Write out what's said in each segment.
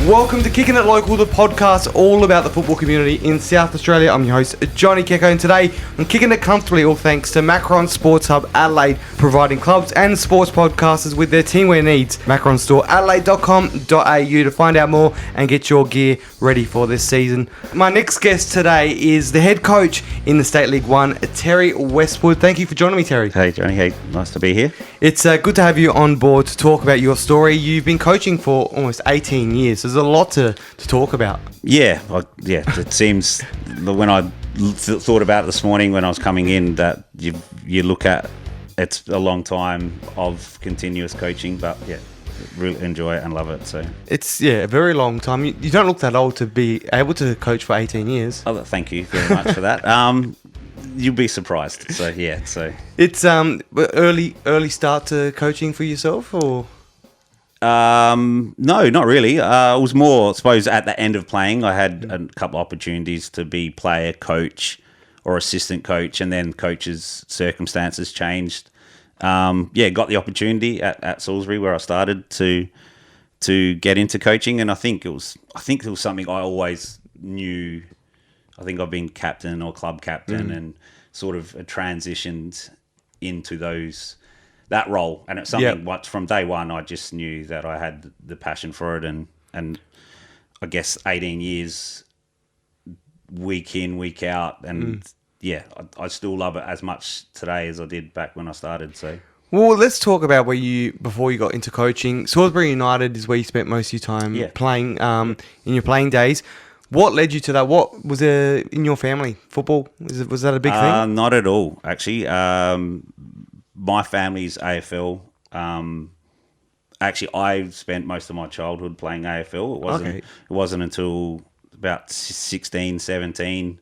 Welcome to Kicking It Local, the podcast all about the football community in South Australia. I'm your host, Johnny Kecko, and today I'm kicking it comfortably, all thanks to Macron Sports Hub Adelaide, providing clubs and sports podcasters with their teamwear needs. Macron Store, adelaide.com.au to find out more and get your gear ready for this season. My next guest today is the head coach in the State League One, Terry Westwood. Thank you for joining me, Terry. Hey, Johnny. Hey, nice to be here. It's good to have you on board to talk about your story. You've been coaching for almost 18 years. There's a lot to talk about. Yeah, it seems when I thought about it this morning when I was coming in that you look at it's a long time of continuous coaching, but yeah, really enjoy it and love it. So it's a very long time. You don't look that old to be able to coach for 18 years. Oh, thank you very much for that. You'll be surprised. So yeah, it's early start to coaching for yourself, or no, not really. It was more, I suppose, at the end of playing, I had a couple of opportunities to be player, coach, or assistant coach, and then coaches' circumstances changed. Got the opportunity at Salisbury where I started to get into coaching, and I think it was something I always knew. I think I've been captain or club captain and sort of transitioned into that role. And it's something what from day one, I just knew that I had the passion for it. And I guess 18 years, week in, week out. And I still love it as much today as I did back when I started. So. Well, let's talk about before you got into coaching. Salisbury United is where you spent most of your time playing in your playing days. What led you to that? What was in your family? Football? Was that a big thing? Not at all, actually. My family's AFL. Actually, I spent most of my childhood playing AFL. It wasn't until about 16, 17,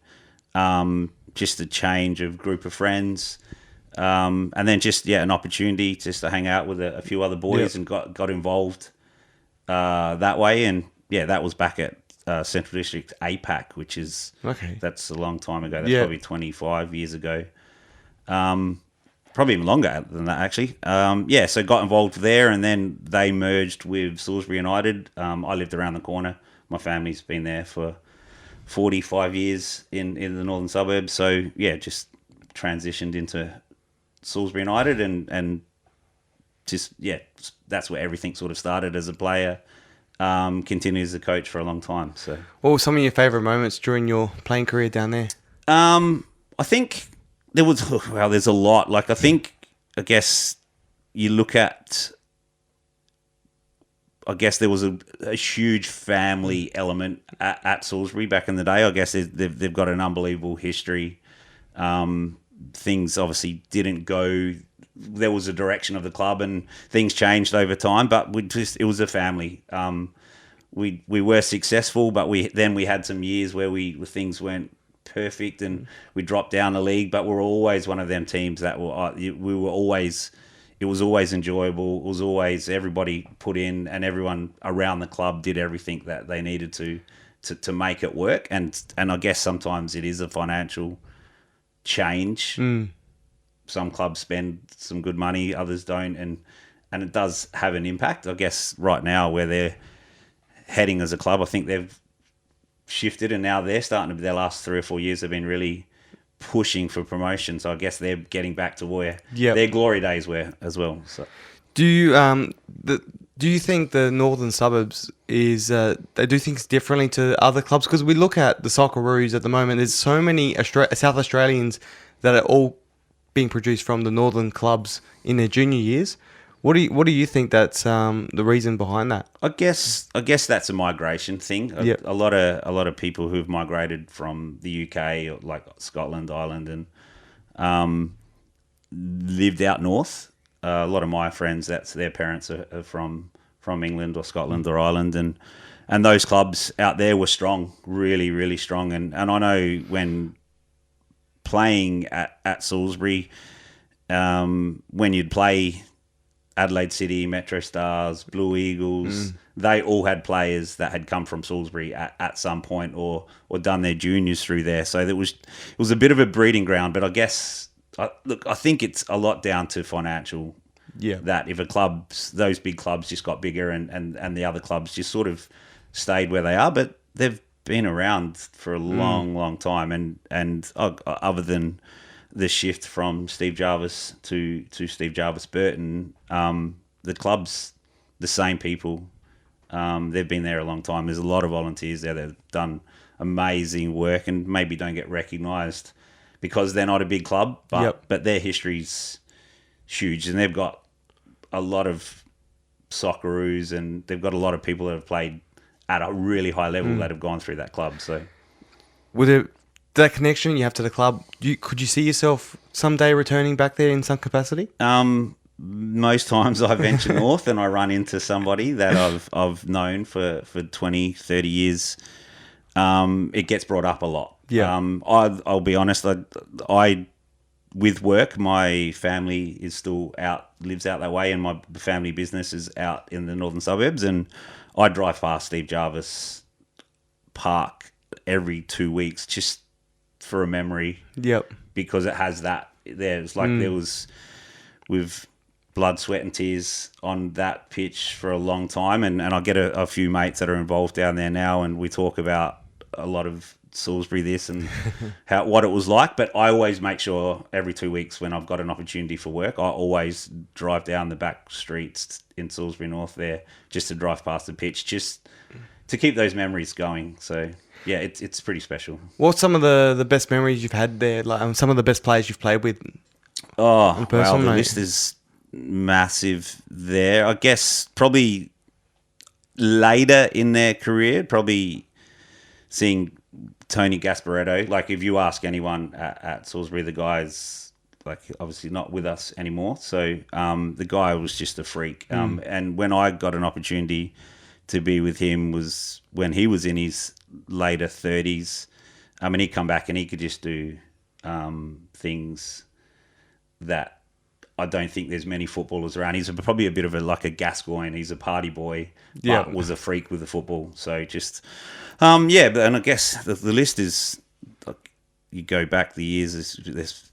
just a change of group of friends. And then just, an opportunity just to hang out with a few other boys and got involved that way. And, that was back at Central District APAC, which is that's a long time ago. That's probably 25 years ago. Probably even longer than that, actually. So got involved there, and then they merged with Salisbury United. I lived around the corner. My family's been there for 45 years in the northern suburbs. So just transitioned into Salisbury United, and just that's where everything sort of started as a player. Continued as a coach for a long time. So, what were some of your favourite moments during your playing career down there? I think there's a lot. Like, I guess you look at, there was a huge family element at Salisbury back in the day. I guess they've got an unbelievable history. Things obviously didn't go. There was a direction of the club, and things changed over time. But it was a family. We were successful, but we had some years where things weren't perfect, and we dropped down the league. But we're always one of them teams that it was always enjoyable. It was always everybody put in, and everyone around the club did everything that they needed to make it work. And I guess sometimes it is a financial change. Some clubs spend some good money, others don't, and it does have an impact. I guess right now where they're heading as a club, I think they've shifted, and now they're starting to be, their last 3 or 4 years have been really pushing for promotion. So I guess they're getting back to where their glory days were as well. So, do you think the northern suburbs they do things differently to other clubs? Because we look at the Socceroos at the moment. There's so many South Australians that are all being produced from the northern clubs in their junior years. What do you think that's the reason behind that? I guess that's a migration thing. A lot of people who've migrated from the UK, like Scotland, Ireland, and lived out north. A lot of my friends, that's their parents are from England or Scotland or Ireland, and those clubs out there were strong, really, really strong. And I know when playing at Salisbury, when you'd play Adelaide City, MetroStars, Blue Eagles, they all had players that had come from Salisbury at some point or done their juniors through there. So it was a bit of a breeding ground. But I guess, I think it's a lot down to financial. Yeah. That if those big clubs just got bigger and the other clubs just sort of stayed where they are, but they've been around for a long time. And other than the shift from Steve Jarvis to Steve Jarvis Burton, the club's the same people. They've been there a long time. There's a lot of volunteers there that have done amazing work and maybe don't get recognised because they're not a big club, but their history's huge, and they've got a lot of Socceroos, and they've got a lot of people that have played at a really high level that have gone through that club. So, with that connection you have to the club, could you see yourself someday returning back there in some capacity? Most times I venture north and I run into somebody that I've known for 20, 30 years. It gets brought up a lot. Yeah. I'll be honest. I with work, my family is still lives out that way, and my family business is out in the northern suburbs. And I drive past Steve Jarvis Park every 2 weeks just for a memory. Yep. Because it has that there. It's like there was with blood, sweat, and tears on that pitch for a long time, and I get a few mates that are involved down there now, and we talk about a lot of Salisbury this and what it was like. But I always make sure every 2 weeks when I've got an opportunity for work, I always drive down the back streets in Salisbury North there just to drive past the pitch, just to keep those memories going. So yeah, it's pretty special. What's some of the best memories you've had there? Like some of the best players you've played with? Oh, wow, the list is massive there. I guess probably later in their career, probably seeing Tony Gasparetto. Like if you ask anyone at Salisbury, the guy's like obviously not with us anymore. So the guy was just a freak. And when I got an opportunity to be with him was when he was in his later 30s. I mean, he'd come back and he could just do things that I don't think there's many footballers around. He's probably a bit of like a Gascoigne. He's a party boy, but was a freak with the football. So just, and I guess the list is, like, you go back the years, there's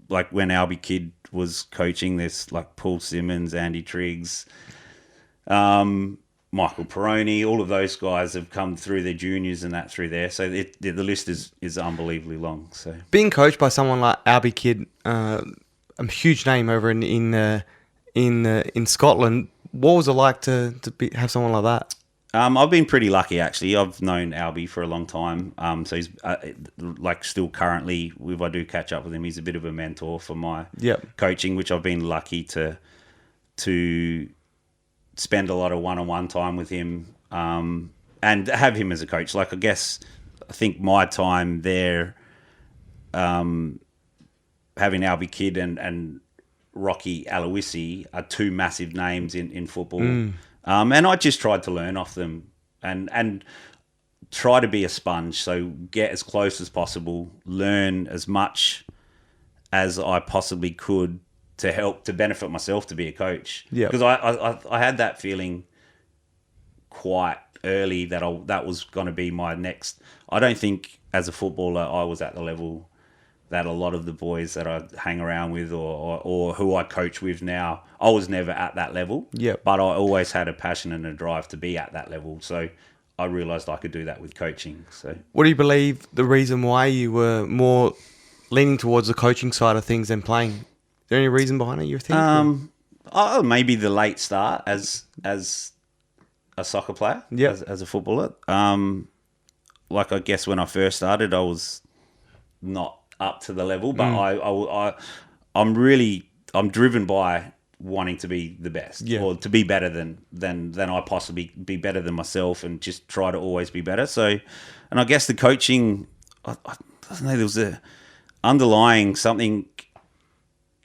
like when Alby Kid was coaching, there's like Paul Simmons, Andy Triggs, Michael Peroni, all of those guys have come through their juniors and that through there. So the list is unbelievably long. So being coached by someone like Alby Kid, a huge name over in Scotland. What was it like to have someone like that? I've been pretty lucky, actually. I've known Alby for a long time. So he's like still currently, if I do catch up with him, he's a bit of a mentor for my coaching, which I've been lucky to spend a lot of one-on-one time with him and have him as a coach. Like, I think my time there, having Alby Kid and Rocky Aloisi are two massive names in football. And I just tried to learn off them and try to be a sponge. So get as close as possible, learn as much as I possibly could to help to benefit myself to be a coach. Yeah, because I had that feeling quite early that that was going to be my next. I don't think as a footballer I was at the level that a lot of the boys that I hang around with or who I coach with now, I was never at that level. Yeah, but I always had a passion and a drive to be at that level. So I realised I could do that with coaching. So, what do you believe the reason why you were more leaning towards the coaching side of things than playing? Is there any reason behind it, you think? Maybe the late start as a soccer player, as a footballer. Like, I guess when I first started, I was not up to the level, but I'm driven by wanting to be the best, or to be better than I possibly be better than myself, and just try to always be better. So, and I guess the coaching, I don't know, there was a underlying something.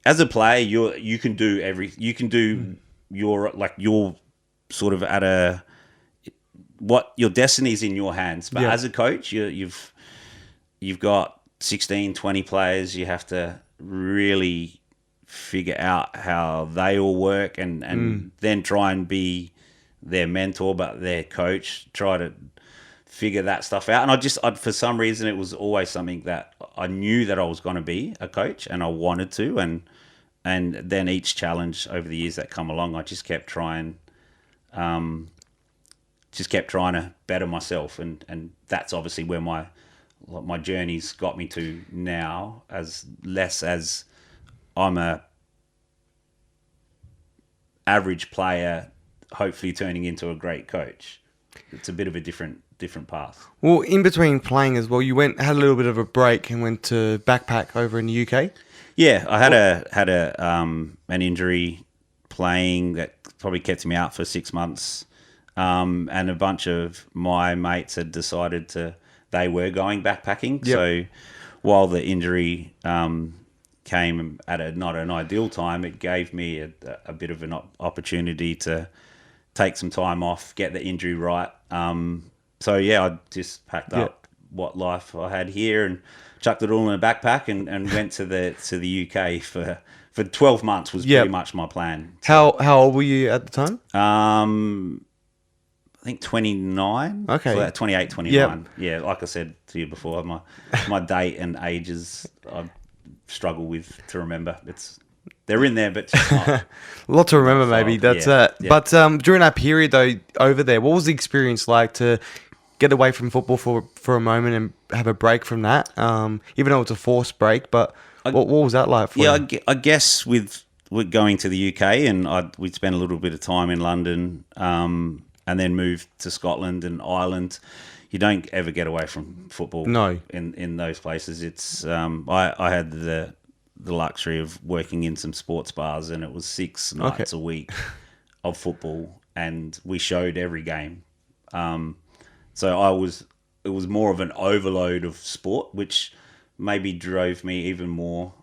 As a player, you can do your sort of at what your destiny is in your hands. But as a coach, you've got 16, 20 players. You have to really figure out how they all work and then try and be their mentor, but their coach. Try to figure that stuff out. And for some reason, it was always something that I knew that I was going to be a coach, and I wanted to. And then each challenge over the years that come along, I just kept trying just kept trying to better myself, and that's obviously where my journey's got me to now. As less as I'm a average player, hopefully turning into a great coach. It's a bit of a different path. Well, in between playing as well, you had a little bit of a break and went to backpack over in the UK. Yeah, I had an injury playing that probably kept me out for 6 months, and a bunch of my mates had decided they were going backpacking. Yep. So while the injury came at not an ideal time, it gave me a bit of an opportunity to take some time off, get the injury right. So yeah, I just packed up what life I had here and chucked it all in a backpack and went to the UK for 12 months was pretty much my plan. So, how old were you at the time? I think 29. Okay. So 28, 29. Yep. Yeah, like I said to you before, my date and ages I struggle with to remember. They're in there, but just not. A lot to remember, maybe. That's it. Yeah. But during that period, though, over there, what was the experience like to get away from football for a moment and have a break from that? Even though it's a forced break, but what was that like for you? I guess with going to the UK, and we'd spent a little bit of time in London, and then moved to Scotland and Ireland. You don't ever get away from football. No. In those places, it's I had the luxury of working in some sports bars, and it was 6 nights a week of football, and we showed every game. So it was more of an overload of sport, which maybe drove me even more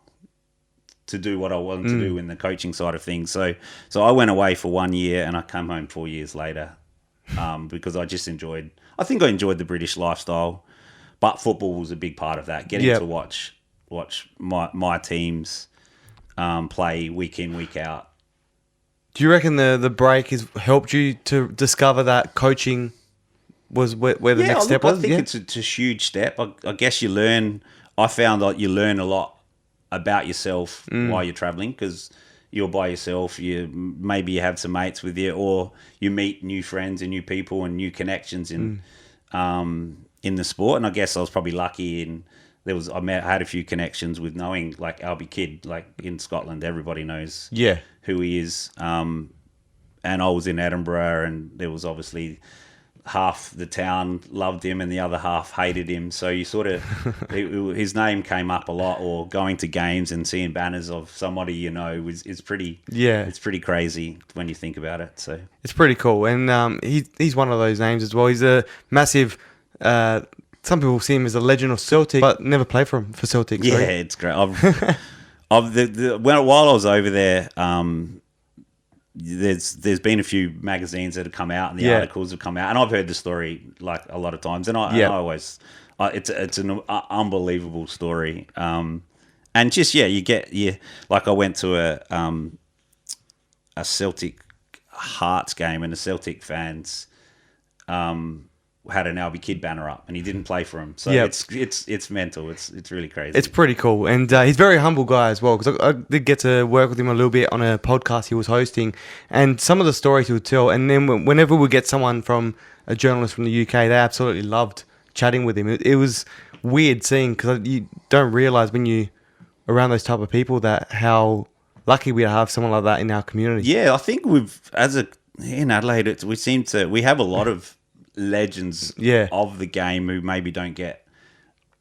to do what I wanted to do in the coaching side of things. So I went away for 1 year and I came home 4 years later, because I just enjoyed the British lifestyle, but football was a big part of that. Getting to watch my teams play week in, week out. Do you reckon the break has helped you to discover that coaching was where the next step was? I think it's a huge step. I guess I found that you learn a lot about yourself while you're traveling, because you're by yourself. Maybe you have some mates with you, or you meet new friends and new people and new connections in the sport. And I guess I was probably lucky I had a few connections with knowing, like, Alby Kid, like in Scotland, everybody knows who he is. And I was in Edinburgh, and there was obviously half the town loved him and the other half hated him. So you sort of, his name came up a lot, or going to games and seeing banners of somebody is pretty, it's pretty crazy when you think about it. So it's pretty cool. And he's one of those names as well. He's a massive, some people see him as a legend of Celtic, but never played for Celtic. Yeah, it's great. While I was over there, there's been a few magazines that have come out and the articles have come out, and I've heard the story like a lot of times, and I always it's an unbelievable story, and just like I went to a Celtic Hearts game, and the Celtic fans had an Alby Kid banner up, and he didn't play for him. So it's mental. It's really crazy. It's pretty cool, and he's a very humble guy as well, because I did get to work with him a little bit on a podcast he was hosting, and some of the stories he would tell. And then whenever we get someone from a journalist from the UK, they absolutely loved chatting with him. It was weird seeing, because you don't realise when you around those type of people that how lucky we have someone like that in our community. Yeah, I think in Adelaide, we have a lot of legends of the game who maybe don't get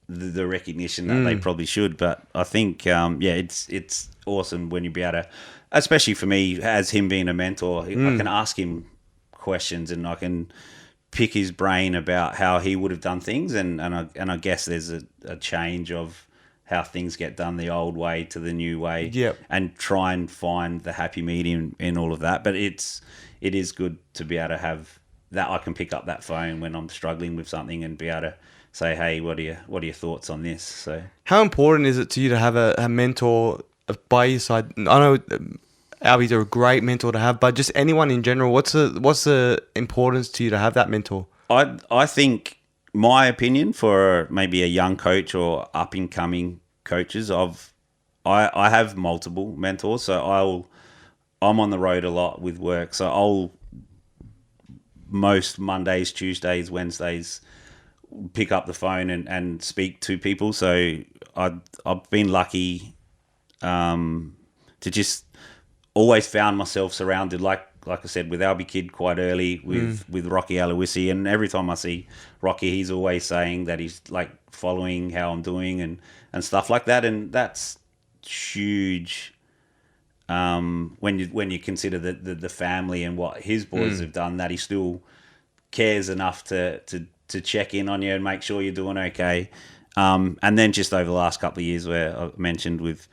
the recognition that they probably should, but I think it's awesome when you be able to, especially for me, as him being a mentor, I can ask him questions and I can pick his brain about how he would have done things, and I guess there's a change of how things get done the old way to the new way, and try and find the happy medium in all of that. But it is good to be able to have that. I can pick up that phone when I'm struggling with something and be able to say, hey, what are your thoughts on this? So how important is it to you to have a mentor by your side? I know Alby's a great mentor to have, but just anyone in general, what's the importance to you to have that mentor? I think, my opinion, for maybe a young coach or up and coming coaches, I have multiple mentors. So I'm on the road a lot with work, so I'll most Mondays, Tuesdays, Wednesdays pick up the phone and speak to people. So I've been lucky to just always found myself surrounded, like I said, with Alby Kid quite early, with Rocky Aloisi, and every time I see Rocky, he's always saying that he's like following how I'm doing and stuff like that, and that's huge. When you consider the family and what his boys have done, that he still cares enough to check in on you and make sure you're doing okay. And then just over the last couple of years, where I mentioned with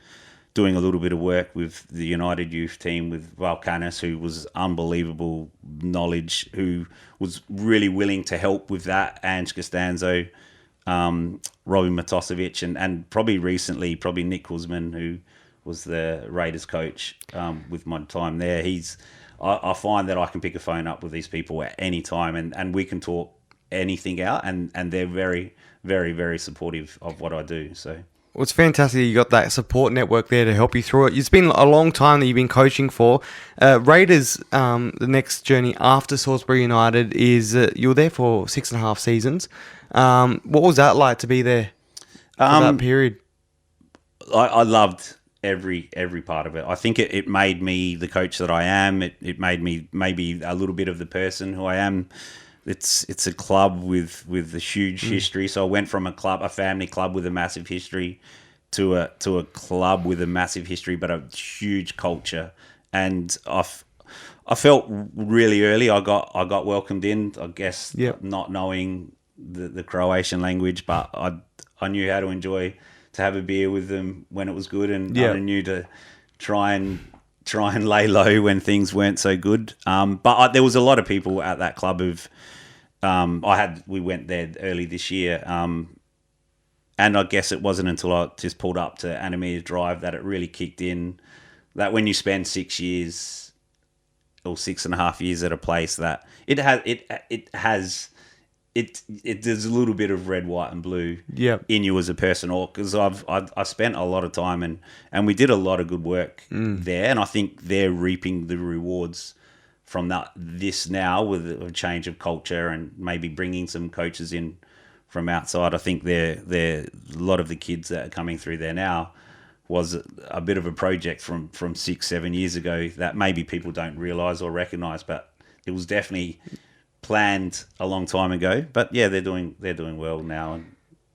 doing a little bit of work with the United youth team with Valkanis, who was unbelievable knowledge, who was really willing to help with that, Ange Costanzo, Robbie Matosevic, and probably recently, Nick Kuzman, who was the Raiders coach with my time there. I find that I can pick a phone up with these people at any time and we can talk anything out, and they're very, very, very supportive of what I do. So. Well, it's fantastic you got that support network there to help you through it. It's been a long time that you've been coaching for. Raiders, the next journey after Salisbury United is you were there for 6.5 seasons. What was that like to be there for that period? I loved every part of it. I think it made me the coach that I am. It made me maybe a little bit of the person who I am. It's a club with a huge history. So I went from a family club with a massive history, to a club with a massive history, but a huge culture. And I felt really early I got welcomed in. I guess not knowing the Croatian language, but I knew how to enjoy to have a beer with them when it was good, and I knew to try and lay low when things weren't so good. But there was a lot of people at that club who've we went there early this year, and I guess it wasn't until I just pulled up to Anamia Drive that it really kicked in, that when you spend 6 years or 6.5 years at a place, that there's a little bit of red, white, and blue in you as a person. Or because I spent a lot of time and we did a lot of good work there, and I think they're reaping the rewards from this now with a change of culture and maybe bringing some coaches in from outside. I think they're a lot of the kids that are coming through there now was a bit of a project from 6-7 years ago that maybe people don't realise or recognise, but it was definitely planned a long time ago. But yeah, they're doing well now, and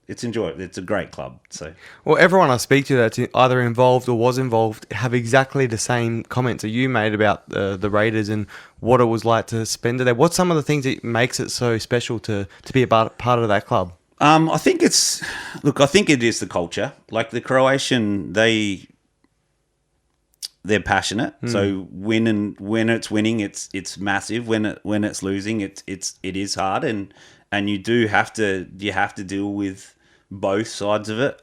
it's enjoyable. It's a great club. So, well, everyone I speak to that's either involved or was involved have exactly the same comments that you made about the Raiders and what it was like to spend it there. What's some of the things that makes it so special to be a part of that club? I think it is the culture. Like the Croatian, they're passionate. So when it's winning, it's massive. When it's losing, it is hard, and you have to deal with both sides of it.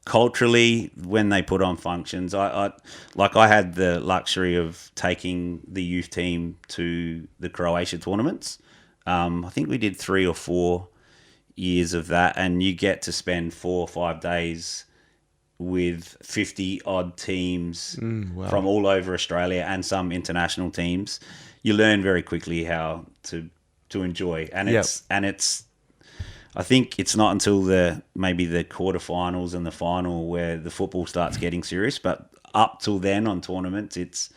Culturally, when they put on functions, I had the luxury of taking the youth team to the Croatia tournaments. I think we did 3 or 4 years of that, and you get to spend 4 or 5 days with 50 odd teams from all over Australia and some international teams. You learn very quickly how to enjoy, and it's I think it's not until maybe the quarterfinals and the final where the football starts getting serious, but up till then on tournaments it's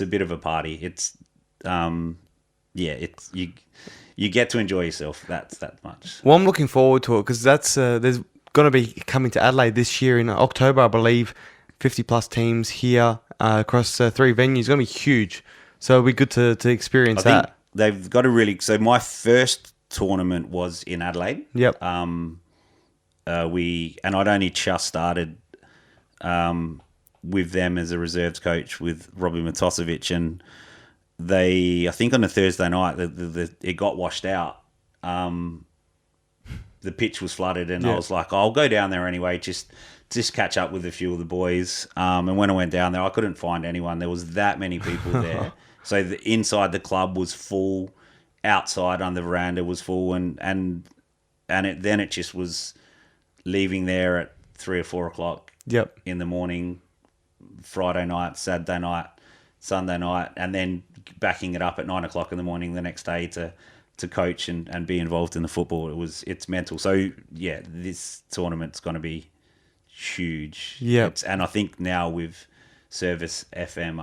a bit of a party. It's you get to enjoy yourself that much. Well, I'm looking forward to it because that's there's going to be coming to Adelaide this year in October, I believe. 50 plus teams here across 3 venues. It's going to be huge, so it'll be good to experience that. They've got so my first tournament was in Adelaide. Yep. And I'd only just started with them as a reserves coach with Robbie Matosevic, and I think on a Thursday night it got washed out. The pitch was flooded, and I was like, I'll go down there anyway, just catch up with a few of the boys. And when I went down there, I couldn't find anyone. There was that many people there. So inside the club was full, outside on the veranda was full, and it just was leaving there at 3 or 4 o'clock in the morning, Friday night, Saturday night, Sunday night, and then backing it up at 9 o'clock in the morning the next day to coach and be involved in the football. It's mental. So yeah, this tournament's going to be huge. Yeah, and I think now with Service FM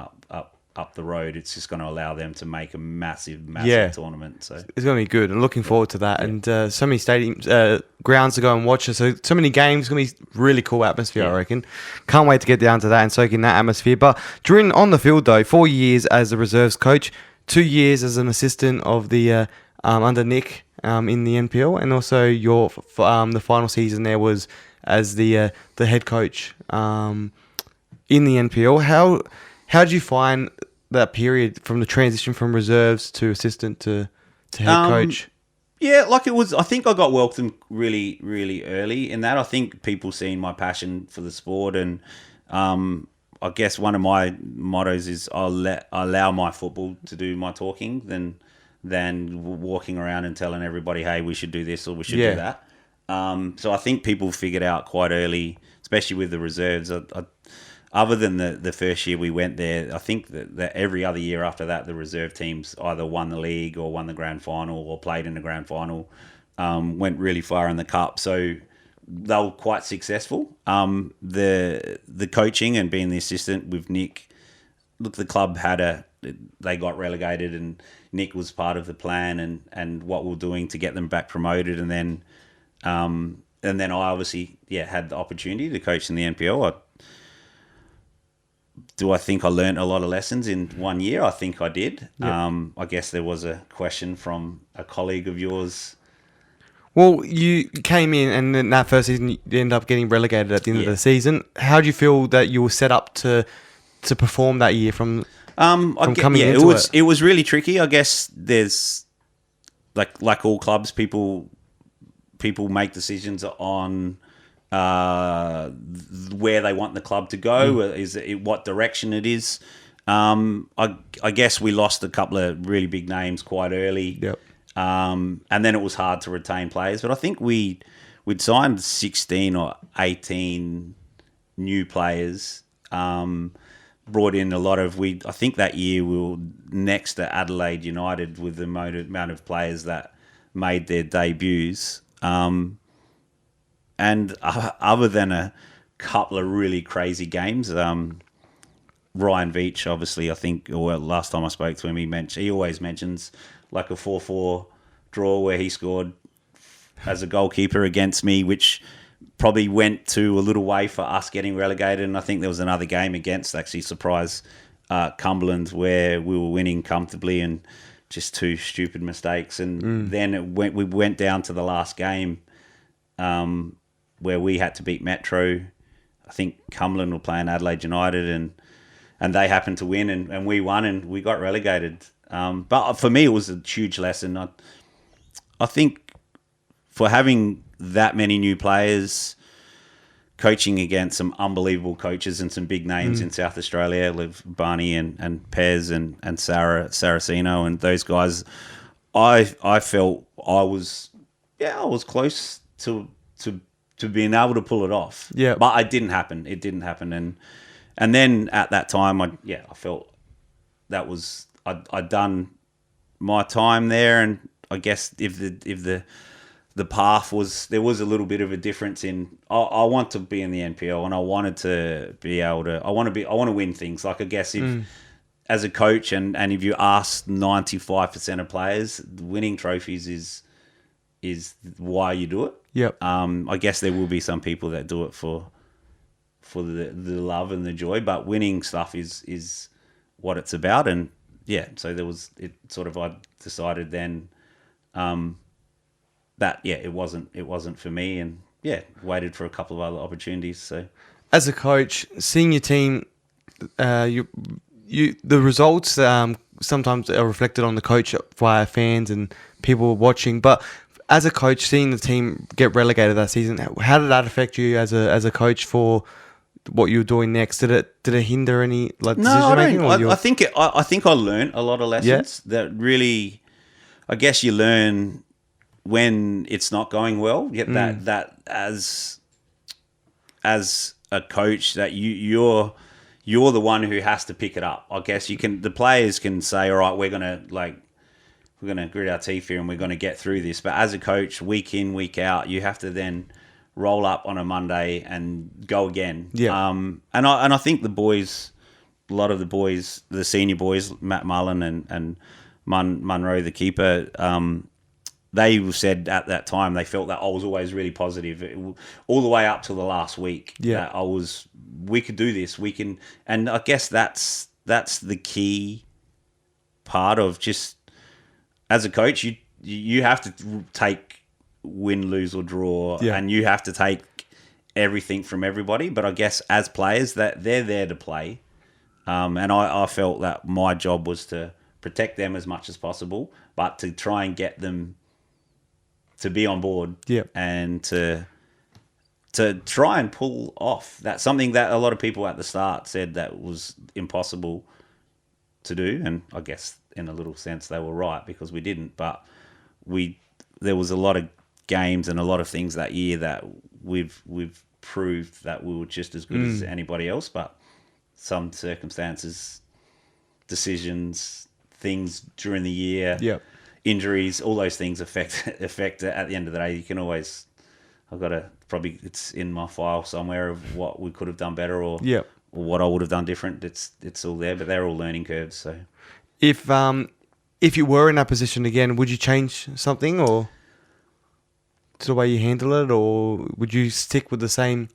up the road, it's just going to allow them to make a massive tournament. So it's going to be good. I'm looking forward to that. And so many stadiums, grounds to go and watch. So many games. It's going to be really cool atmosphere, I reckon. Can't wait to get down to that and soak in that atmosphere. But during on the field, though, 4 years as a reserves coach, 2 years as an assistant of the under Nick in the NPL, and also your the final season there was as the head coach in the NPL. How did you find that period from the transition from reserves to assistant to head coach? Yeah, like it was. I think I got welcomed really, really early in that. I think people seeing my passion for the sport, and I guess one of my mottos is I'll allow my football to do my talking than walking around and telling everybody, hey, we should do this or we should do that. So I think people figured out quite early, especially with the reserves. Other than the first year we went there, I think that every other year after that, the reserve teams either won the league or won the grand final or played in the grand final, went really far in the cup. So they were quite successful. The coaching and being the assistant with Nick, look, the club they got relegated, and Nick was part of the plan and what we're doing to get them back promoted, and then I obviously had the opportunity to coach in the NPL. Do I think I learned a lot of lessons in 1 year? I think I did. Yep. I guess there was a question from a colleague of yours. Well, you came in, and in that first season, you ended up getting relegated at the end of the season. How do you feel that you were set up to perform that year from coming into it? It was really tricky. I guess there's like all clubs, people make decisions on where they want the club to go, is it, what direction it is. I guess we lost a couple of really big names quite early. Yep. And then it was hard to retain players. But I think we'd signed 16 or 18 new players, brought in a lot of... I think that year we were next to Adelaide United with the amount of players that made their debuts. And other than a couple of really crazy games, Ryan Veach, obviously, I think, or last time I spoke to him, he always mentions like a 4-4 draw where he scored as a goalkeeper against me, which probably went to a little way for us getting relegated. And I think there was another game against, actually, surprise, Cumberland, where we were winning comfortably and just two stupid mistakes. And then we went down to the last game, where we had to beat Metro. I think Cumberland were playing Adelaide United, and they happened to win, and we won, and we got relegated. But for me, it was a huge lesson. I think for having that many new players, coaching against some unbelievable coaches and some big names in South Australia, like Barney and Pez and Saraceno and those guys, I felt I was close to being able to pull it off. Yeah. But it didn't happen. And then at that time, I felt that was I'd done my time there, and I guess if the path was, there was a little bit of a difference in I want to be in the NPL, and I wanted to be able to I want to win things. Like, I guess if as a coach and if you ask 95% of players, winning trophies is why you do it. Yep. I guess there will be some people that do it for the love and the joy, but winning stuff is what it's about. And so I decided then that it wasn't for me, and waited for a couple of other opportunities. So as a coach, seeing your team, the results sometimes are reflected on the coach via fans and people watching, but as a coach, seeing the team get relegated that season, how did that affect you as a coach for what you were doing next? Did it hinder any decision making? No, I think I learned a lot of lessons that really, I guess you learn when it's not going well. That as a coach, that you're you're the one who has to pick it up. I guess the players can say, all right, we're gonna grit our teeth here and we're gonna get through this. But as a coach, week in, week out, you have to then roll up on a Monday and go again. Yeah. And I think the boys, a lot of the boys, the senior boys, Matt Mullen and Munro, the keeper, they said at that time they felt that I was always really positive, all the way up to the last week. Yeah. That we could do this. We can, and I guess that's the key part of just as a coach. You have to take win, lose or draw, and you have to take everything from everybody. But I guess as players, that they're there to play, and I felt that my job was to protect them as much as possible, but to try and get them to be on board, and to try and pull off. That's something that a lot of people at the start said that was impossible to do, and I guess in a little sense they were right because we didn't. But there was a lot of games and a lot of things that year that we've proved that we were just as good as anybody else. But some circumstances, decisions, things during the year, injuries, all those things affect at the end of the day. You can always, it's in my file somewhere of what we could have done better or what I would have done different. It's all there, but they're all learning curves. So if you were in that position again, would you change something or to the way you handle it, or would you stick with the same?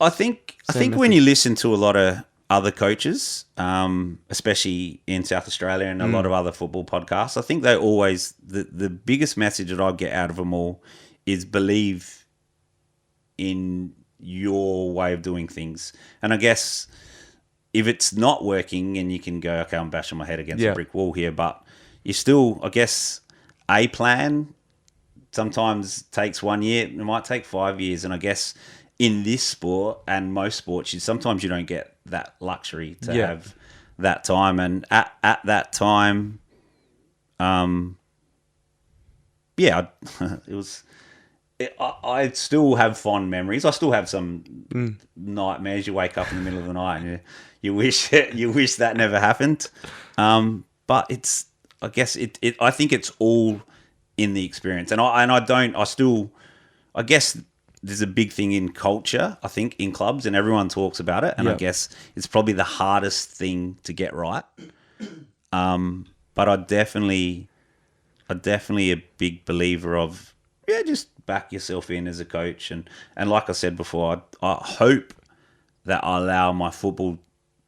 I think when you listen to a lot of other coaches, especially in South Australia and a lot of other football podcasts, I think they always, the biggest message that I get out of them all is believe in your way of doing things. And I guess if it's not working and you can go, okay, I'm bashing my head against a brick wall here, but you still, I guess, a plan sometimes takes 1 year, it might take 5 years. And I guess in this sport and most sports, sometimes you don't get that luxury to have that time. And at that time, it was. I still have fond memories. I still have some nightmares. You wake up in the middle of the night and you wish that never happened. But I think it's all in the experience. And I guess there's a big thing in culture, I think, in clubs, and everyone talks about it. And I guess it's probably the hardest thing to get right. But I definitely a big believer of, just back yourself in as a coach. And like I said before, I hope that I allow my football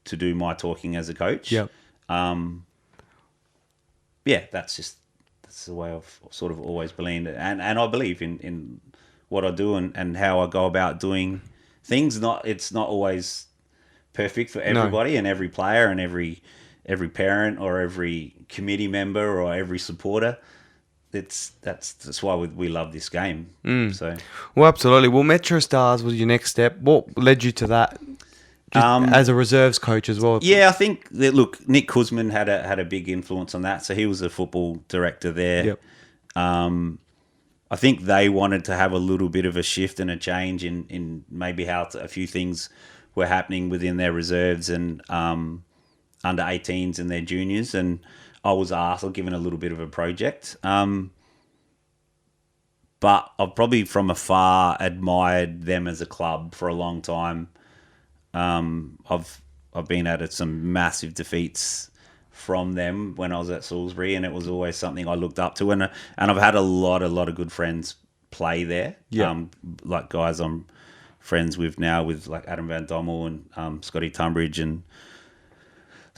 to do my talking as a coach. That's the way I've sort of always believed. And I believe in what I do and how I go about doing things. It's not always perfect for everybody and every player and every parent or every committee member or every supporter. That's why we love this game. So, well, absolutely. Well, MetroStars was your next step. What led you to that? As a reserves coach as well. Yeah, I think that, look, Nick Kuzman had a big influence on that. So he was the football director there. I think they wanted to have a little bit of a shift and a change in maybe how a few things were happening within their reserves and under 18s and their juniors. And I was asked or given a little bit of a project. But I've probably from afar admired them as a club for a long time. I've been at some massive defeats from them when I was at Salisbury, and it was always something I looked up to. And I've had a lot of good friends play there. Like guys I'm friends with now, with like Adam Van Dommel and Scotty Tunbridge and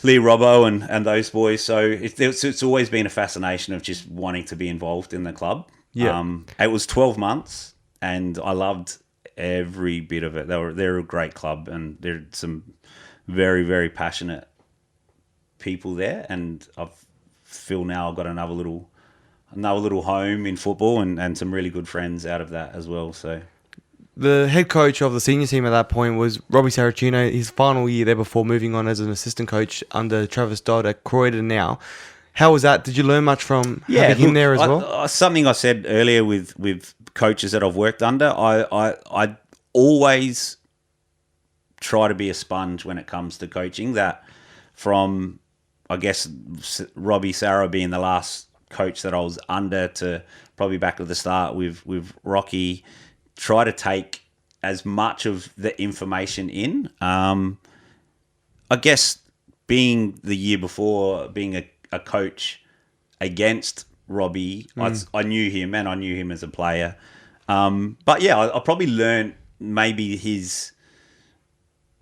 Lee Robbo and those boys. So it's always been a fascination of just wanting to be involved in the club. It was 12 months, and I loved every bit of it. They're a great club, and there's some very, very passionate people there. And I feel now I've got another little home in football and some really good friends out of that as well. So the head coach of the senior team at that point was Robbie Saracino, his final year there before moving on as an assistant coach under Travis Dodd at Croydon now. How was that? Did you learn much from having him there as well? Something I said earlier with coaches that I've worked under, I always try to be a sponge when it comes to coaching. That from, I guess, Robbie Sarah being the last coach that I was under to probably back at the start with Rocky, try to take as much of the information in. I guess being the year before, being a coach against Robbie, I knew him and I knew him as a player. But yeah, I probably learned maybe his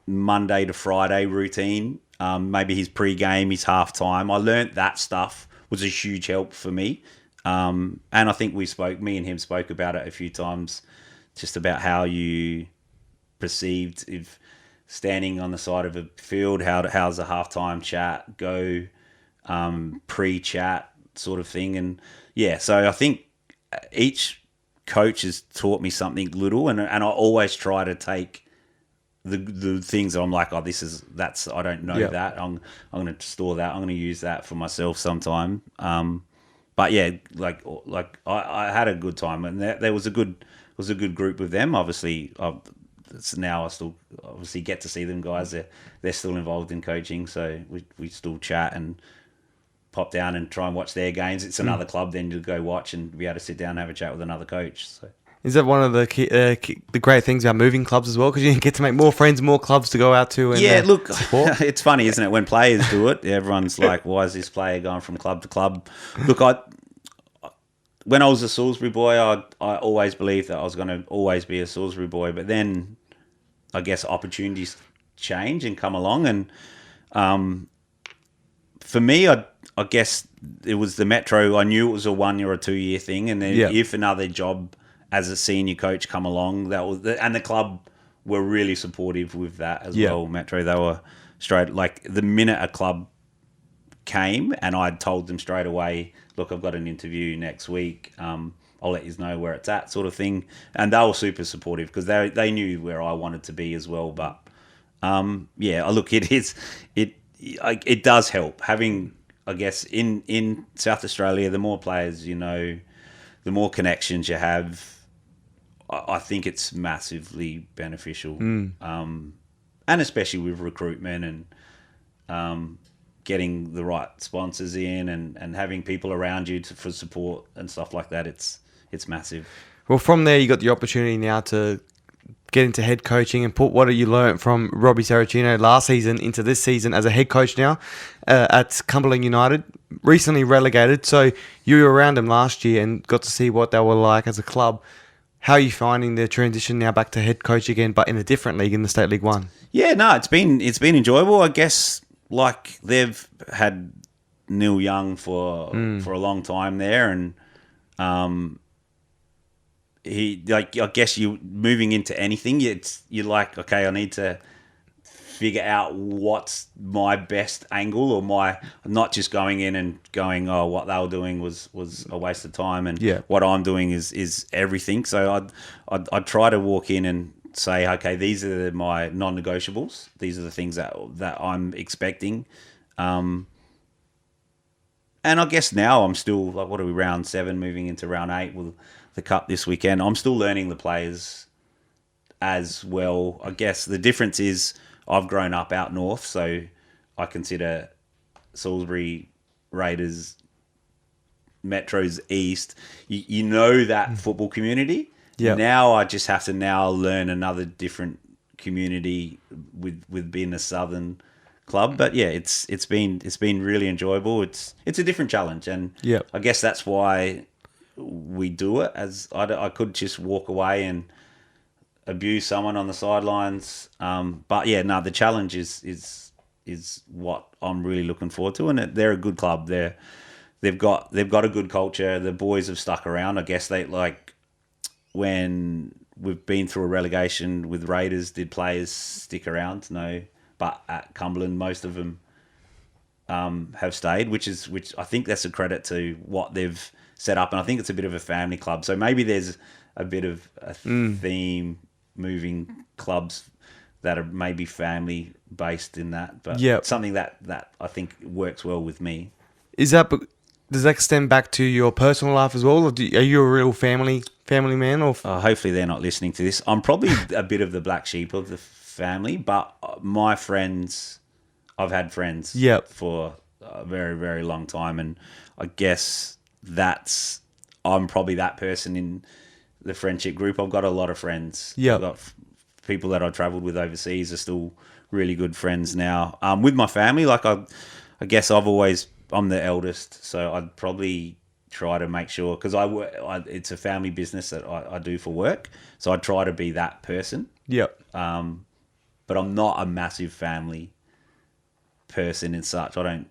Monday to Friday routine, maybe his pre-game, his halftime. I learned that stuff was a huge help for me. And I think me and him spoke about it a few times, just about how you perceived if standing on the side of a field, how's the halftime chat go, pre-chat sort of thing. And yeah, so I think each coach has taught me something little, and I always try to take the things that I'm like, I don't know that. I'm going to store that. I'm going to use that for myself sometime. But yeah, like I had a good time, and there was a good group with them. Obviously, now I still obviously get to see them guys. They're still involved in coaching, so we still chat and pop down and try and watch their games. It's another club then to go watch and be able to sit down and have a chat with another coach. So. Is that one of the great things about moving clubs as well? Because you get to make more friends, more clubs to go out to. And, look, support. It's funny, isn't it? When players do it, everyone's like, "Why is this player going from club to club?" Look, when I was a Salisbury boy, I always believed that I was going to always be a Salisbury boy. But then, I guess opportunities change and come along, and for me, I guess it was the Metro. I knew it was a 1 year or 2 year thing, and then if another job as a senior coach come along, and the club were really supportive with that as well. Metro, they were straight, like the minute a club came and I told them straight away, look, I've got an interview next week. I'll let you know where it's at, sort of thing. And they were super supportive because they knew where I wanted to be as well. But look, it does help having, I guess, in South Australia, the more players you know, the more connections you have. I think it's massively beneficial, and especially with recruitment and getting the right sponsors in and having people around you for support and stuff like that. It's massive. Well, from there, you got the opportunity now to get into head coaching and put what you learnt from Robbie Saracino last season into this season as a head coach now at Cumberland United, recently relegated. So you were around them last year and got to see what they were like as a club. How are you finding the transition now back to head coach again, but in a different league, in the State League One? Yeah, no, it's been enjoyable. I guess like they've had Neil Young for a long time there, and I guess you moving into anything, you're like, okay, I need to figure out what's my best angle, or not just going in and going, oh, what they were doing was a waste of time, and what I'm doing is everything. So I'd try to walk in and say, okay, these are my non-negotiables. These are the things that I'm expecting. And I guess now I'm still, like, what are we, round 7, moving into round 8 with the Cup this weekend. I'm still learning the players as well. I guess the difference is I've grown up out north, so I consider Salisbury Raiders, Metro's east. You know that football community. Yeah. Now I just have to learn another different community with being a southern club. But yeah, it's been really enjoyable. It's a different challenge, and I guess that's why we do it. As I could just walk away and abuse someone on the sidelines, but yeah, no, the challenge is what I'm really looking forward to, and they're a good club. They've got a good culture. The boys have stuck around. I guess they, like, when we've been through a relegation with Raiders, did players stick around? No, but at Cumberland, most of them have stayed, which I think that's a credit to what they've set up, and I think it's a bit of a family club. So maybe there's a bit of a theme moving clubs that are maybe family based in that, but something that I think works well with me. Does that extend back to your personal life as well, or are you a real family man? Or hopefully they're not listening to this. I'm probably a bit of the black sheep of the family, but my friends, I've had friends for a very, very long time, and I guess I'm probably that person in the friendship group. I've got a lot of friends. I've got people that I travelled with overseas are still really good friends now. With my family, like I guess I'm the eldest, so I'd probably try to make sure, because it's a family business that I do for work, so I try to be that person. But I'm not a massive family person and such. I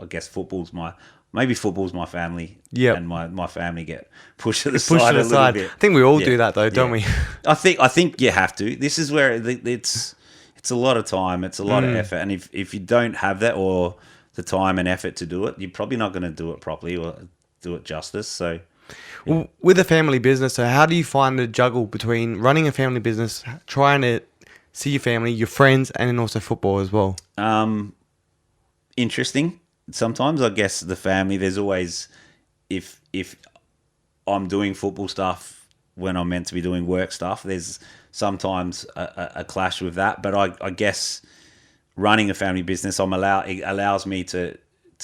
guess football's my family. And my family get pushed to the side a little bit. I think we all do that though, don't we? I think you have to. This is where it's a lot of time, it's a lot of effort, and if you don't have that or the time and effort to do it, you're probably not going to do it properly or do it justice. So well, with a family business, so how do you find the juggle between running a family business, trying to see your family, your friends, and then also football as well? Interesting. Sometimes I guess the family, there's always, if I'm doing football stuff when I'm meant to be doing work stuff, there's sometimes a clash with that. But I guess running a family business, it allows me to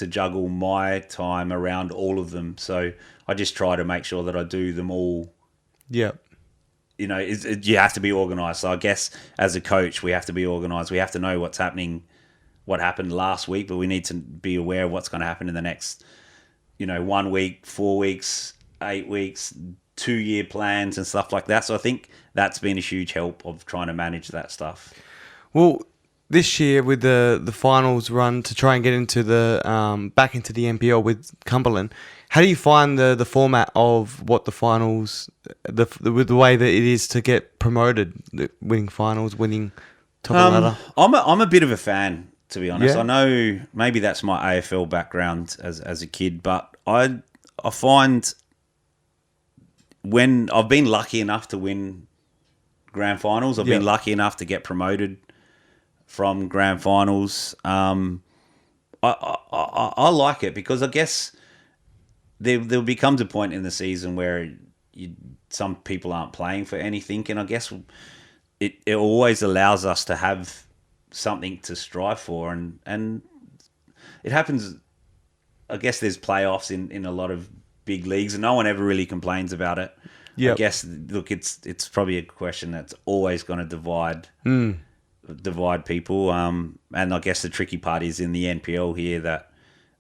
juggle my time around all of them. So I just try to make sure that I do them all. You have to be organised. So I guess as a coach, we have to be organised. We have to know what's happening, what happened last week, but we need to be aware of what's going to happen in the next, 1 week, 4 weeks, 8 weeks, 2-year plans and stuff like that. So I think that's been a huge help of trying to manage that stuff. Well, this year with the finals run to try and get into the back into the NPL with Cumberland, how do you find the format of what the finals, with the way that it is to get promoted, winning finals, winning top of the ladder? I'm a bit of a fan, to be honest. I know maybe that's my AFL background as a kid, but I find when I've been lucky enough to win grand finals, I've been lucky enough to get promoted from grand finals. I like it because I guess there becomes a point in the season where some people aren't playing for anything, and I guess it always allows us to have something to strive for, and it happens. I guess there's playoffs in a lot of big leagues, and no one ever really complains about it. I guess, look, it's probably a question that's always going to divide people, and I guess the tricky part is in the NPL here that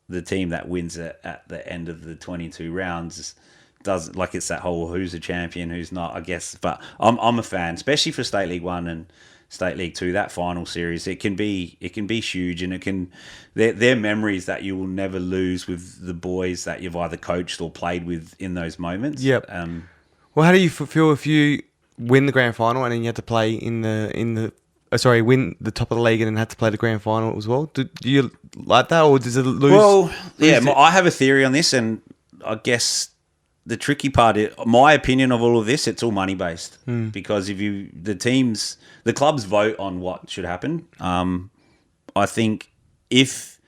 the team that wins it at the end of the 22 rounds does, like, it's that whole who's a champion, who's not, I guess. But I'm a fan, especially for State League 1 and State League 2, that final series. It can be huge, and they're memories that you will never lose with the boys that you've either coached or played with in those moments. Well, how do you feel if you win the grand final and then you have to play win the top of the league and then have to play the grand final as well? Do you like that, or does it lose? Well, I have a theory on this, and I guess the tricky part is, my opinion of all of this, it's all money based. Because if the clubs vote on what should happen. I think if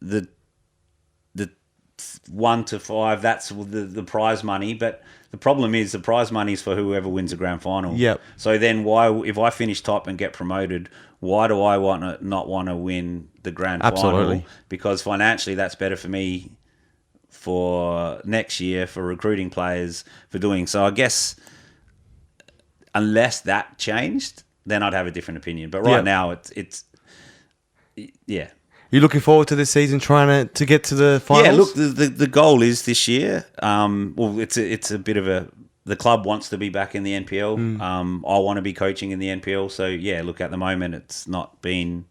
the 1 to 5, that's the prize money, but the problem is the prize money is for whoever wins the grand final. So then if I finish top and get promoted, why do I not want to win the grand final? Because financially that's better for me for next year, for recruiting players, for doing so. I guess unless that changed, then I'd have a different opinion. But right now it's You're looking forward to this season, trying to get to the finals? Yeah, look, the goal is this year. It's a bit of the club wants to be back in the NPL. I want to be coaching in the NPL. So, look, at the moment, it's not been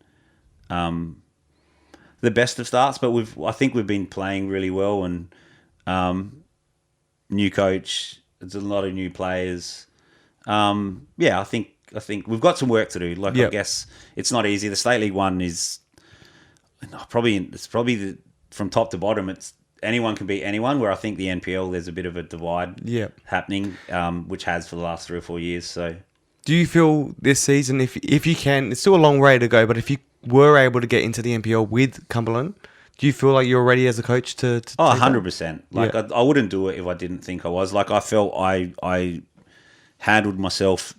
the best of starts, but I think we've been playing really well, and new coach, there's a lot of new players. I think we've got some work to do. I guess it's not easy. The State League 1 is... Probably from top to bottom, it's anyone can beat anyone, where I think the NPL, there's a bit of a divide happening, which has for the last 3 or 4 years. So, do you feel this season, if you can, it's still a long way to go, but if you were able to get into the NPL with Cumberland, do you feel like you're ready as a coach to 100%. I wouldn't do it if I didn't think I was. I felt I handled myself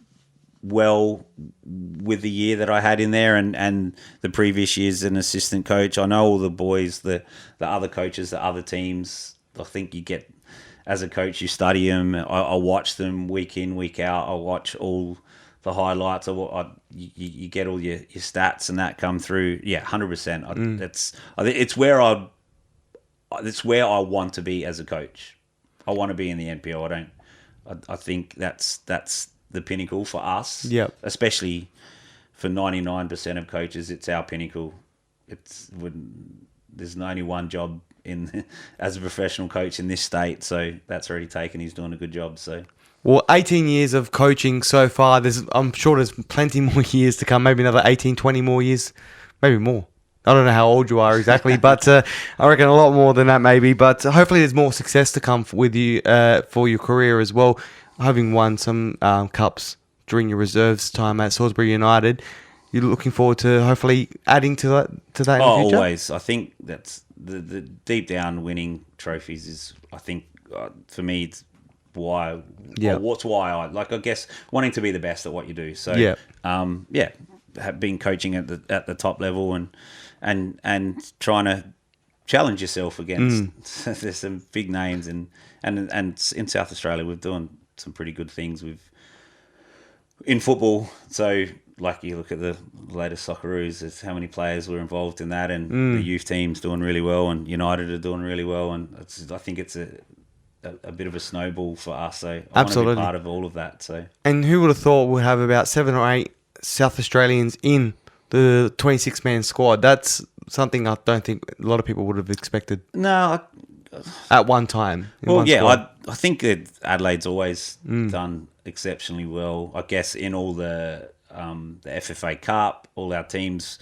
well with the year that I had in there and the previous years as an assistant coach. I know all the boys, the other coaches, the other teams. I think you get, as a coach, you study them. I watch them week in, week out. I watch all the highlights. You get all your stats and that come through. Yeah, 100%. It's where I want to be as a coach. I want to be in the NPL. I think that's the pinnacle for us. Yep. Especially for 99% of coaches, it's our pinnacle. There's only one job as a professional coach in this state, so that's already taken. He's doing a good job. So, well, 18 years of coaching so far. I'm sure there's plenty more years to come. Maybe another 18, 20 more years, maybe more. I don't know how old you are exactly, but I reckon a lot more than that maybe. But hopefully there's more success to come with you for your career as well. Having won some cups during your reserves time at Salisbury United, you're looking forward to hopefully adding to that in the future? Always. I think that's the deep down winning trophies is, I think, for me, it's why. Yeah. What's why I guess wanting to be the best at what you do. So been coaching at the top level and trying to challenge yourself against there's some big names and in South Australia we've done some pretty good things in football. So like you look at the latest Socceroos, there's how many players were involved in that, and the youth team's doing really well, and United are doing really well, and I think it's a bit of a snowball for us. So I want to be part of all of that. So, and who would have thought we'd have about 7 or 8 South Australians in the 26-man squad? That's something I don't think a lot of people would have expected. No. At one time. I think that Adelaide's always done exceptionally well. I guess in all the FFA Cup, all our teams,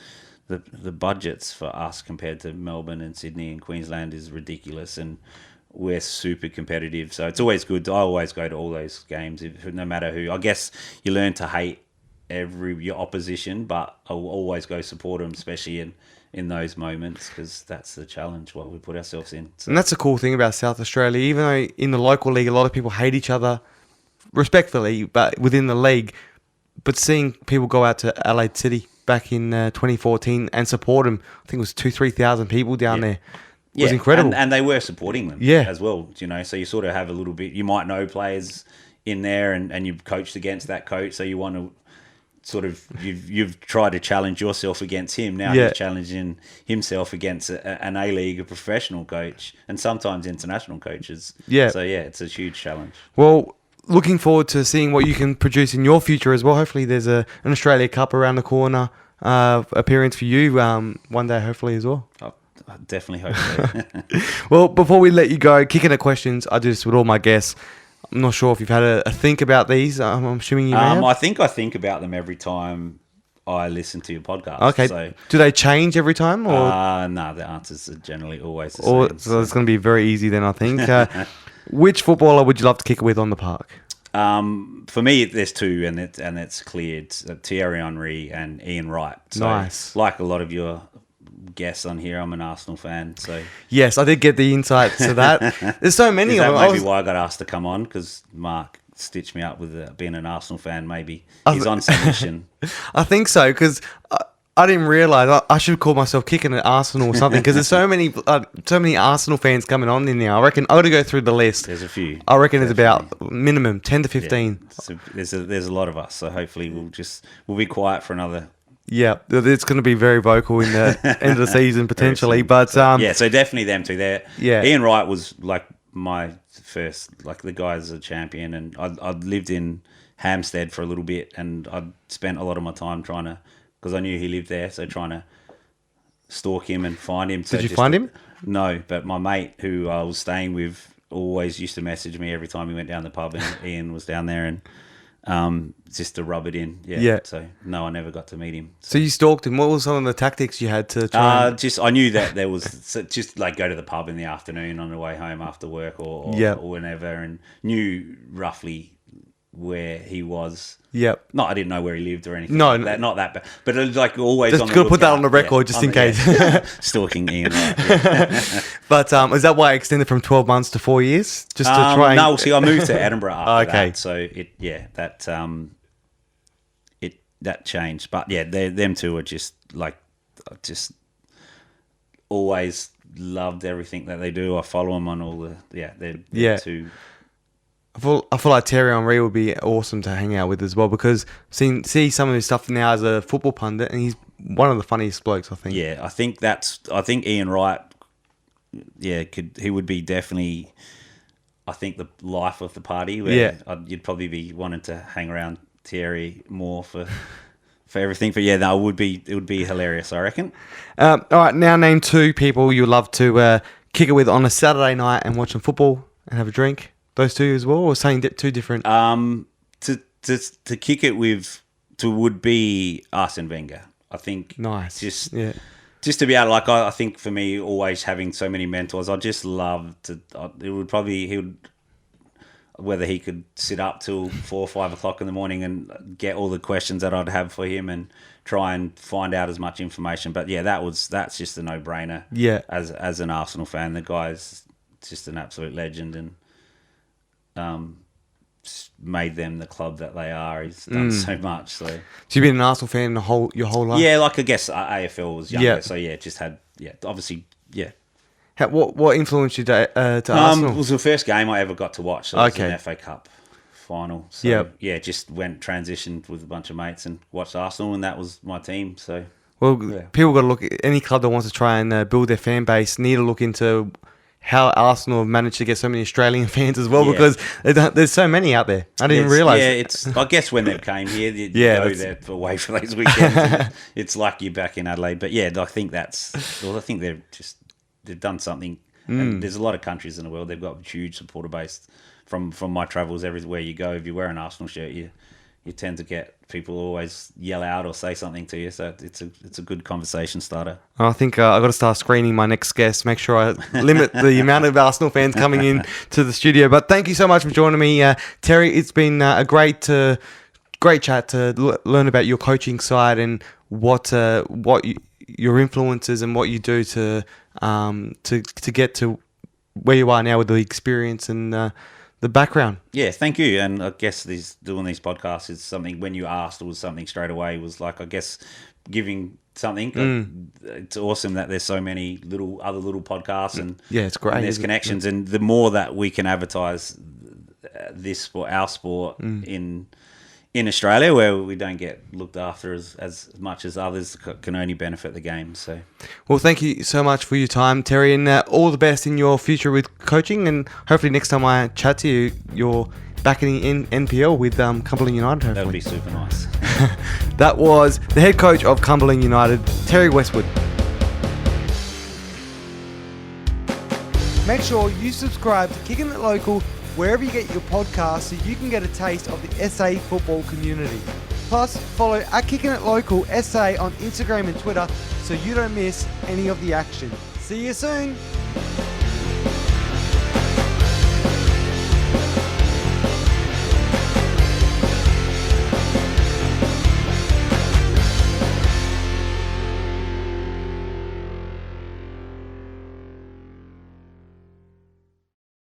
the budgets for us compared to Melbourne and Sydney and Queensland is ridiculous, and we're super competitive. So it's always good. I always go to all those games, no matter who. I guess you learn to hate your opposition, but I'll always go support them, especially in those moments, because that's the challenge what we put ourselves in. So. And that's the cool thing about South Australia. Even though in the local league a lot of people hate each other respectfully, but within the league, but seeing people go out to Adelaide City back in 2014 and support them, I think it was 2,000-3,000 people down there. It was incredible. And they were supporting them as well, so you sort of have a little bit, you might know players in there and you've coached against that coach, so you want to sort of, you've tried to challenge yourself against him. Now he's challenging himself against an A-League, a professional coach, and sometimes international coaches. Yeah. So, it's a huge challenge. Well, looking forward to seeing what you can produce in your future as well. Hopefully there's an Australia Cup around the corner appearance for you one day, hopefully, as well. I definitely hope so. Well, before we let you go, kicking the questions, I just, with all my guests, I'm not sure if you've had a think about these. I'm assuming you may have. I think about them every time I listen to your podcast. Okay. So, do they change every time? Or? No, the answers are generally always the same. So it's going to be very easy then, I think. Which footballer would you love to kick it with on the park? For me, there's two, and it's clear. It's Thierry Henry and Ian Wright. So, nice. Like a lot of your guests on here, I'm an Arsenal fan. So yes, I did get the insights to that. There's so many. Is that maybe why I got asked to come on? Because Mark stitched me up with being an Arsenal fan. Maybe he's on some mission. I think so, because I didn't realise I should call myself kicking at Arsenal or something, because there's so many Arsenal fans coming on in now. I reckon I'm going to go through the list. There's a few. I reckon there's about minimum 10 to 15. Yeah. So there's a lot of us. So hopefully we'll be quiet for another. Yeah, it's going to be very vocal in the end of the season potentially, but so definitely them two there. Yeah, Ian Wright was like my first, like the guy's a champion, and I'd lived in Hampstead for a little bit, and I'd spent a lot of my time trying to, because I knew he lived there, so trying to stalk him and find him. Did you find him? No, but my mate who I was staying with always used to message me every time he went down the pub, and Ian was down there, and just to rub it in. Yeah. So no, I never got to meet him. So you stalked him. What were some of the tactics you had to try? I knew that there was just like go to the pub in the afternoon on the way home after work or whenever, and knew roughly where he was. Yep. I didn't know where he lived or anything. No, like that, not that bad. But it was like always just on the lookout. Put that on the record just in case. Stalking Ian. Right, But is that why it extended from 12 months to 4 years? Just to try. No, see, I moved to Edinburgh after okay. that. So that changed. But yeah, them two are just like, I just always loved everything that they do. I follow them on all they're two. I feel like Terry Henry would be awesome to hang out with as well, because see some of his stuff now as a football pundit, and he's one of the funniest blokes, I think. Yeah, I think Ian Wright, he would be definitely, I think, the life of the party. Where you'd probably be wanting to hang around Terry more for everything. But yeah, no, it would be hilarious, I reckon. All right, now name two people you love to kick it with on a Saturday night and watch some football and have a drink. Those two as well, or saying two different? To kick it with, would be Arsene Wenger. I think. Nice. Just to be able, like, I think for me, always having so many mentors, I just love to. Whether he could sit up till 4 or 5 o'clock in the morning and get all the questions that I'd have for him and try and find out as much information. But yeah, that's just a no-brainer. Yeah. As an Arsenal fan, the guy's just an absolute legend and made them the club that they are. He's done so much. So you've been an Arsenal fan your whole life? Yeah, like I guess AFL was younger, so just had obviously. What influenced you to Arsenal? It was the first game I ever got to watch. So it was an FA Cup final. So just transitioned with a bunch of mates and watched Arsenal, and that was my team. So people got to look at any club that wants to try and build their fan base need to look into how Arsenal have managed to get so many Australian fans as well, because there's so many out there. I didn't realise. Yeah, it's. I guess when they came here, you go there away for those weekends. It's like you're back in Adelaide. But yeah, I think they've done something. And there's a lot of countries in the world, they've got a huge supporter base. From my travels, everywhere you go, if you wear an Arsenal shirt, you tend to get people always yell out or say something to you. So it's a good conversation starter. I think I've got to start screening my next guest, make sure I limit the amount of Arsenal fans coming in to the studio. But thank you so much for joining me, Terry. It's been a great chat to learn about your coaching side and what your influences and what you do to get to where you are now with the experience and the background. Yeah, thank you. And I guess doing these podcasts is something, when you asked, it was something straight away, was like, I guess, giving something. It's awesome that there's so many other little podcasts and it's great. And there's connections, and the more that we can advertise this sport, our sport, in Australia, where we don't get looked after as much as others, can only benefit the game. So, well, thank you so much for your time, Terry, and all the best in your future with coaching. And hopefully next time I chat to you, you're back in NPL with Cumberland United. Hopefully. That would be super nice. That was the head coach of Cumberland United, Terry Westwood. Make sure you subscribe to Kicking It Local wherever you get your podcasts, so you can get a taste of the SA football community. Plus, follow Kicking It Local SA on Instagram and Twitter so you don't miss any of the action. See you soon.